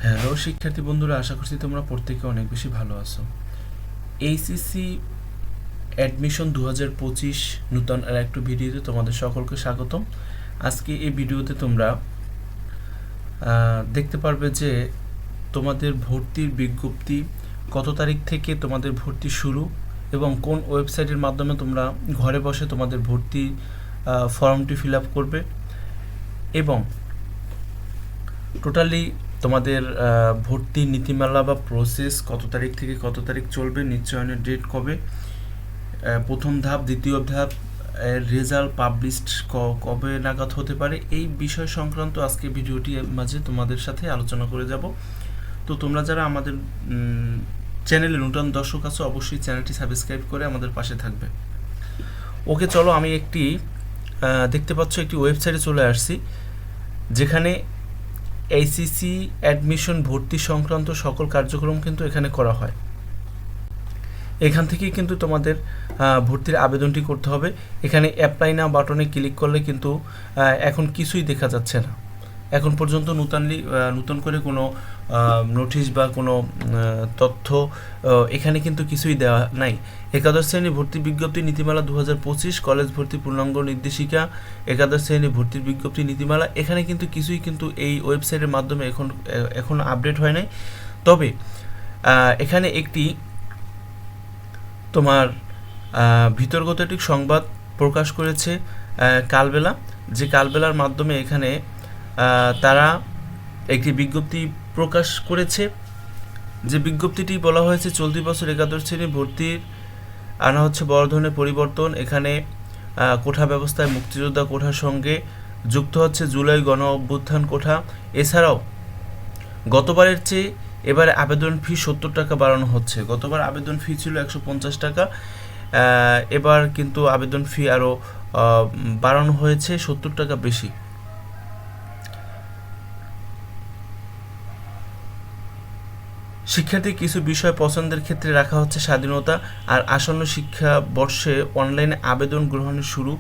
Hello শিক্ষার্থী বন্ধুরা, আশা করছি তোমরা প্রত্যেকে অনেক বেশি ভালো আছো। এইচএসসি অ্যাডমিশন 2025 নূতন আর একটু ভিডিওতে তোমাদের সকলকে স্বাগতম। আজকে এই ভিডিওতে তোমরা দেখতে পারবে যে তোমাদের ভর্তির বিজ্ঞপ্তি কত তারিখ থেকে তোমাদের ভর্তি শুরু এবং কোন ওয়েবসাইটের মাধ্যমে তোমরা ঘরে বসে তোমাদের ভর্তি ফর্মটি ফিল আপ করবে এবং টোটালি তোমাদের ভর্তি নীতিমালা বা প্রসেস কত তারিখ থেকে কত তারিখ চলবে, নিশ্চয়নের ডেট কবে, প্রথম ধাপ দ্বিতীয় ধাপ রেজাল্ট পাবলিশড কবে নাগাদ হতে পারে, এই বিষয় সংক্রান্ত আজকে ভিডিওটি মাঝে তোমাদের সাথে আলোচনা করে যাব। তো তোমরা যারা আমাদের চ্যানেলে নতুন দর্শক আছো অবশ্যই চ্যানেলটি সাবস্ক্রাইব করে আমাদের পাশে থাকবে। ওকে, চলো আমি একটি দেখতে পাচ্ছ একটি ওয়েবসাইটে চলে আসছি যেখানে এইচএসসি অ্যাডমিশন ভর্তি সংক্রান্ত সকল কার্যক্রম কিন্তু এখানে করা হয়। এখান থেকেই কিন্তু তোমাদের ভর্তির আবেদনটি করতে হবে। এখানে অ্যাপ্লাই নাও বাটনে ক্লিক করলে কিন্তু এখন কিছুই দেখা যাচ্ছে না। এখন পর্যন্ত নতুন করে কোনো নোটিশ বা কোনো তথ্য এখানে কিন্তু কিছুই দেওয়া নাই। একাদশ শ্রেণী ভর্তি বিজ্ঞপ্তি নীতিমালা 2025 কলেজ ভর্তি পূর্ণাঙ্গ নির্দেশিকা, একাদশ শ্রেণী ভর্তির বিজ্ঞপ্তি নীতিমালা, এখানে কিন্তু কিছুই কিন্তু এই ওয়েবসাইটের মাধ্যমে এখন আপডেট হয় নাই। তবে এখানে একটি তোমার ভিতরগত একটি সংবাদ প্রকাশ করেছে কালবেলা, যে কালবেলার মাধ্যমে এখানে তারা একটি বিজ্ঞপ্তি প্রকাশ করেছে। যে বিজ্ঞপ্তিটি বলা হয়েছে চলতি বছর একাদশ শ্রেণী ভর্তির আনা হচ্ছে বড় ধরনের পরিবর্তন। এখানে কোঠা ব্যবস্থায় মুক্তিযোদ্ধা কোঠার সঙ্গে যুক্ত হচ্ছে জুলাই গণ অভ্যুত্থান কোঠা। এছাড়াও গতবারের চেয়ে এবারে আবেদন ফি 70 টাকা বাড়ানো হচ্ছে। গতবার আবেদন ফি ছিল 150 টাকা, এবার কিন্তু আবেদন ফি আরও বাড়ানো হয়েছে 70 টাকা বেশি। শিক্ষার্থী কিছু বিষয় পছন্দের ক্ষেত্রে রাখা হচ্ছে স্বাধীনতা। আর আসন্ন শিক্ষাবর্ষে অনলাইনে আবেদন গ্রহণের শুরু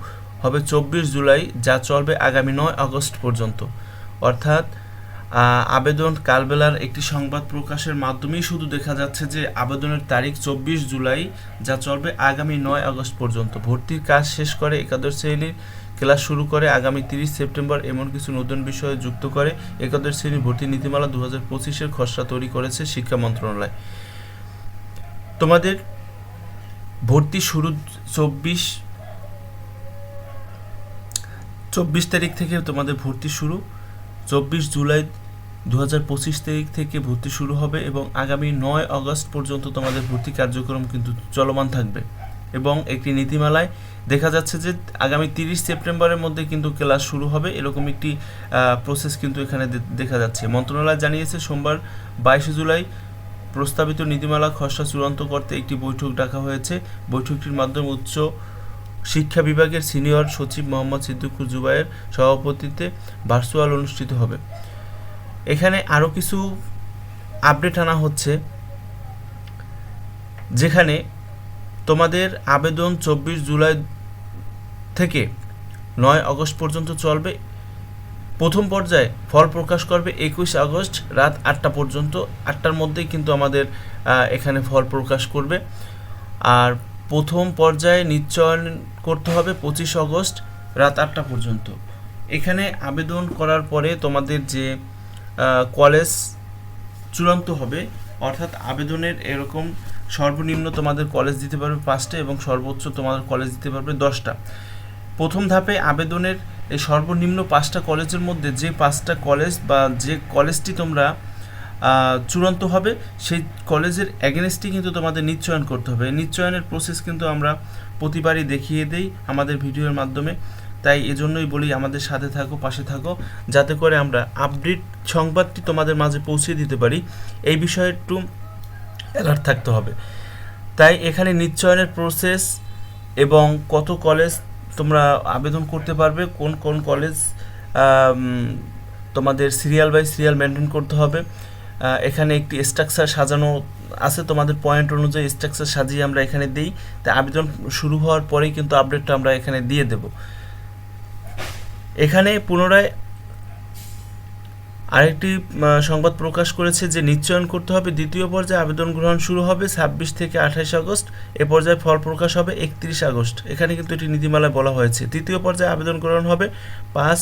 হবে 24 জুলাই, যা চলবে আগামী 9 আগস্ট পর্যন্ত। অর্থাৎ আবেদন কালবেলার একটি সংবাদ প্রকাশের মাধ্যমেই শুধু দেখা যাচ্ছে যে আবেদনের তারিখ 24 জুলাই, যা চলবে আগামী 9 আগস্ট পর্যন্ত। ভর্তির কাজ শেষ করে একাদশ শ্রেণীর ক্লাস শুরু করে আগামী 30 সেপ্টেম্বর এমন কিছু নতুন বিষয় যুক্ত করে একাদশ শ্রেণী ভর্তি নীতিমালা 2025-এর খসড়া তৈরি করেছে শিক্ষা মন্ত্রণালয়। তোমাদের ভর্তি শুরু 24 তারিখ থেকে তোমাদের ভর্তি শুরু, 24 জুলাই 2025 তারিখ থেকে ভর্তি শুরু হবে এবং আগামী 9 আগস্ট পর্যন্ত তোমাদের ভর্তি কার্যক্রম কিন্তু চলমান থাকবে। এবং একটি নীতিমালায় দেখা যাচ্ছে যে আগামী 30 সেপ্টেম্বরের মধ্যে কিন্তু ক্লাস শুরু হবে, এরকম একটি প্রসেস কিন্তু এখানে দেখা যাচ্ছে। মন্ত্রণালয় জানিয়েছে সোমবার 22 জুলাই প্রস্তাবিত নীতিমালা খসড়া চূড়ান্ত করতে একটি বৈঠক ডাকা হয়েছে। বৈঠকটির মাধ্যমে উচ্চ শিক্ষা বিভাগের সিনিয়র সচিব মোহাম্মদ সিদ্দিকুর জুবায়ের সভাপতিত্বে ভার্চুয়াল অনুষ্ঠিত হবে। এখানে আরও কিছু আপডেট আনা হচ্ছে, যেখানে তোমাদের আবেদন 24 জুলাই থেকে 9 আগস্ট পর্যন্ত চলবে। প্রথম পর্যায়ে ফল প্রকাশ করবে 21 আগস্ট রাত 8টা পর্যন্ত। 8টার মধ্যেই কিন্তু আমাদের এখানে ফল প্রকাশ করবে। আর প্রথম পর্যায়ে নিশ্চয়ন করতে হবে 25 আগস্ট রাত 8টা পর্যন্ত। এখানে আবেদন করার পরে তোমাদের যে কলেজ চূড়ান্ত হবে, অর্থাৎ আবেদনের এরকম সর্বনিম্ন তোমাদের কলেজ দিতে পারবে 5টা এবং সর্বোচ্চ তোমাদের কলেজ দিতে পারবে 10টা। প্রথম ধাপে আবেদনের এই সর্বনিম্ন 5টা কলেজের মধ্যে যে 5টা কলেজ বা যে কলেজটি তোমরা চূড়ান্ত হবে সেই কলেজের এগেনস্টই কিন্তু তোমাদের নিশ্চয়ন করতে হবে। নিশ্চয়নের প্রসেস কিন্তু আমরা প্রতিবারই দেখিয়ে দেই আমাদের ভিডিওর মাধ্যমে, তাই এজন্যই বলি আমাদের সাথে থাকো, পাশে থাকো, যাতে করে আমরা আপডেট সংবাদটি তোমাদের মাঝে পৌঁছে দিতে পারি। এই বিষয়ে একটু অ্যালার্ট থাকতে হবে। তাই এখানে নিশ্চয়নের প্রসেস এবং কত কলেজ তোমরা আবেদন করতে পারবে, কোন কোন কলেজ তোমাদের সিরিয়াল বাই সিরিয়াল মেনটেন করতে হবে। এখানে একটি স্ট্রাকচার সাজানো আছে, তোমাদের পয়েন্ট অনুযায়ী স্ট্রাকচার সাজিয়ে আমরা এখানে দিই। তাই আবেদন শুরু হওয়ার পরেই কিন্তু আপডেটটা আমরা এখানে দিয়ে দেব। এখানে পুনরায় আরেকটি সংবাদ প্রকাশ করেছে যে নিশ্চয়ন করতে হবে দ্বিতীয় পর্যায়ে আবেদন গ্রহণ শুরু হবে 26 থেকে 28 আগস্ট, এ পর্যায়ে ফল প্রকাশ হবে 31 আগস্ট। এখানে কিন্তু এটি নীতিমালায় বলা হয়েছে। তৃতীয় পর্যায়ে আবেদন গ্রহণ হবে 5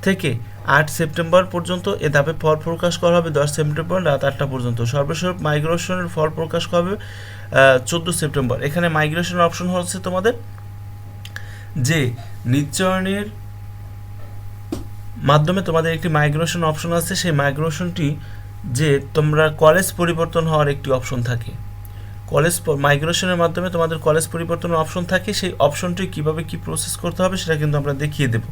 থেকে 8 সেপ্টেম্বর পর্যন্ত, এ ধাপে ফল প্রকাশ করা হবে 10 সেপ্টেম্বর রাত 8টা পর্যন্ত। সর্বশেষ মাইগ্রেশনের ফল প্রকাশ করা হবে 14 সেপ্টেম্বর। এখানে মাইগ্রেশনের অপশন হচ্ছে তোমাদের যে নিশ্চয়নের মাধ্যমে তোমাদের একটি মাইগ্রেশন অপশন আছে, সেই মাইগ্রেশনটি যে তোমরা কলেজ পরিবর্তন হওয়ার একটি অপশন থাকে, কলেজ মাইগ্রেশনের মাধ্যমে তোমাদের কলেজ পরিবর্তনের অপশন থাকে, সেই অপশনটি কিভাবে কি প্রসেস করতে হবে সেটা কিন্তু আমরা দেখিয়ে দেব।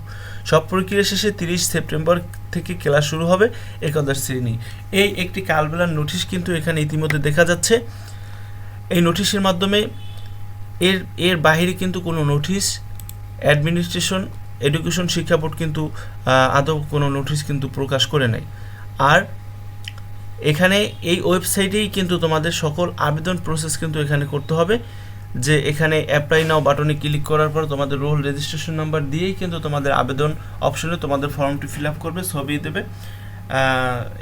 সব প্রক্রিয়া শেষে 30 সেপ্টেম্বর থেকে ক্লাস শুরু হবে একাদশ শ্রেণী। এই একটি কালবেলার নোটিশ কিন্তু এখানে ইতিমধ্যে দেখা যাচ্ছে। এই নোটিশের মাধ্যমে এর বাইরে কিন্তু কোনো নোটিশ অ্যাডমিনিস্ট্রেশন এডুকেশন শিক্ষা বোর্ড কিন্তু আদৌ কোনো নোটিশ কিন্তু প্রকাশ করে নাই। আর এখানে এই ওয়েবসাইটেই কিন্তু তোমাদের সকল আবেদন প্রসেস কিন্তু এখানে করতে হবে, যে এখানে অ্যাপ্লাই নাও বাটনে ক্লিক করার পর তোমাদের রোল রেজিস্ট্রেশন নাম্বার দিয়েই কিন্তু তোমাদের আবেদন অপশনে তোমাদের ফর্মটি ফিল আপ করবে, ছবি দেবে,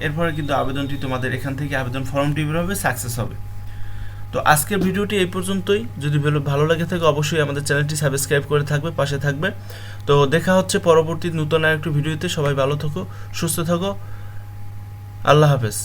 এরপরে কিন্তু আবেদনটি তোমাদের এখান থেকে আবেদন ফর্মটি বের হবে, সাকসেস হবে। তো আজকের ভিডিওটি এই পর্যন্তই। যদি ভালো লাগে থাকে অবশ্যই আমাদের চ্যানেলটি সাবস্ক্রাইব করে থাকবে, পাশে থাকবে। তো দেখা হচ্ছে পরবর্তী নতুন আরেকটি ভিডিওতে। সবাই ভালো থাকো, সুস্থ থাকো, আল্লাহ হাফেজ।